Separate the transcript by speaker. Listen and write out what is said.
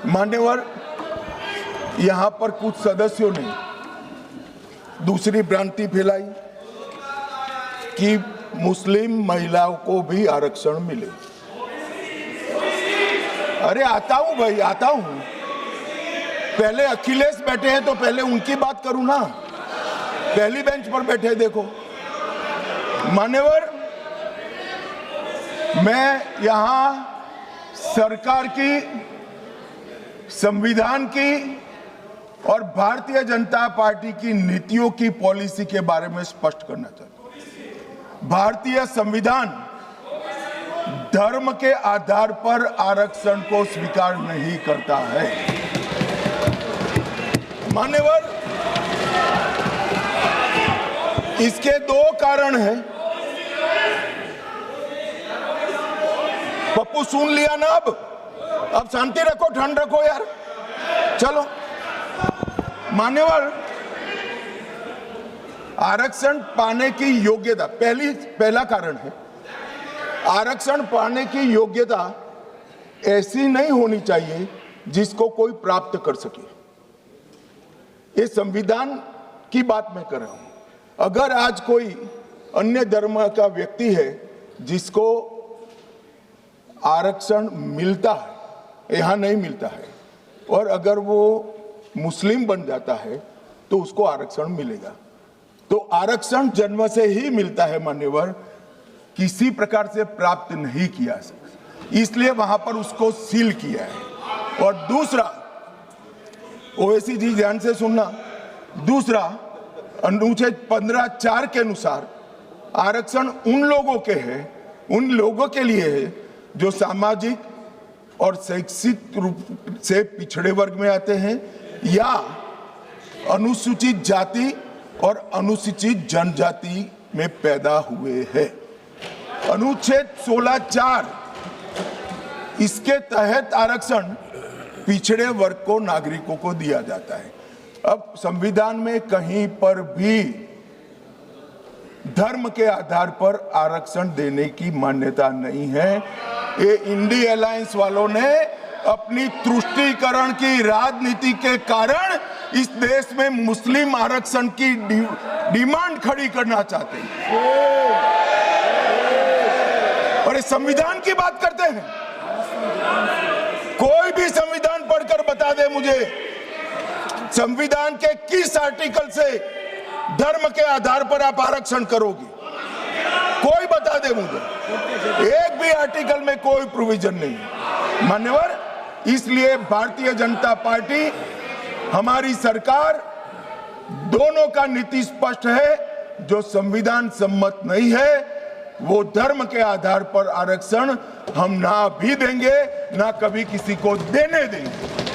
Speaker 1: मान्यवर, यहाँ पर कुछ सदस्यों ने दूसरी भ्रांति फैलाई कि मुस्लिम महिलाओं को भी आरक्षण मिले। अरे आता हूं भाई, आता हूं। पहले अखिलेश बैठे हैं तो पहले उनकी बात करूं ना। पहली बेंच पर बैठे देखो। मान्यवर, मैं यहां सरकार की, संविधान की और भारतीय जनता पार्टी की नीतियों की पॉलिसी के बारे में स्पष्ट करना चाहता हूं। भारतीय संविधान धर्म के आधार पर आरक्षण को स्वीकार नहीं करता है। मान्यवर, इसके दो कारण हैं। पप्पू सुन लिया ना? अब शांति रखो, ठंड रखो यार। चलो मान्यवर, आरक्षण पाने की योग्यता पहला कारण है। आरक्षण पाने की योग्यता ऐसी नहीं होनी चाहिए जिसको कोई प्राप्त कर सके। ये संविधान की बात मैं कर रहा हूं। अगर आज कोई अन्य धर्म का व्यक्ति है जिसको आरक्षण मिलता है, यहां नहीं मिलता है, और अगर वो मुस्लिम बन जाता है तो उसको आरक्षण मिलेगा। तो आरक्षण जन्म से ही मिलता है मान्यवर, किसी प्रकार से प्राप्त नहीं किया सकता, इसलिए वहां पर उसको सील किया है। और दूसरा, ओवैसी जी ध्यान से सुनना, दूसरा अनुच्छेद 15(4) के अनुसार आरक्षण उन लोगों के है, उन लोगों के लिए है जो सामाजिक और शैक्षिक रूप से पिछड़े वर्ग में आते हैं या अनुसूचित जाति और अनुसूचित जनजाति में पैदा हुए हैं। अनुच्छेद 16(4) इसके तहत आरक्षण पिछड़े वर्ग को, नागरिकों को दिया जाता है। अब संविधान में कहीं पर भी धर्म के आधार पर आरक्षण देने की मान्यता नहीं है। ये इंडी अलायंस वालों ने अपनी तुष्टीकरण की राजनीति के कारण इस देश में मुस्लिम आरक्षण की डिमांड खड़ी करना चाहते हैं, और इस संविधान की बात करते हैं। कोई भी संविधान पढ़कर बता दे मुझे, संविधान के किस आर्टिकल से धर्म के आधार पर आप आरक्षण करोगे? कोई बता दे मुझे। एक भी आर्टिकल में कोई प्रोविजन नहीं है मान्यवर। इसलिए भारतीय जनता पार्टी, हमारी सरकार, दोनों का नीति स्पष्ट है। जो संविधान सम्मत नहीं है वो धर्म के आधार पर आरक्षण हम ना भी देंगे, ना कभी किसी को देने देंगे।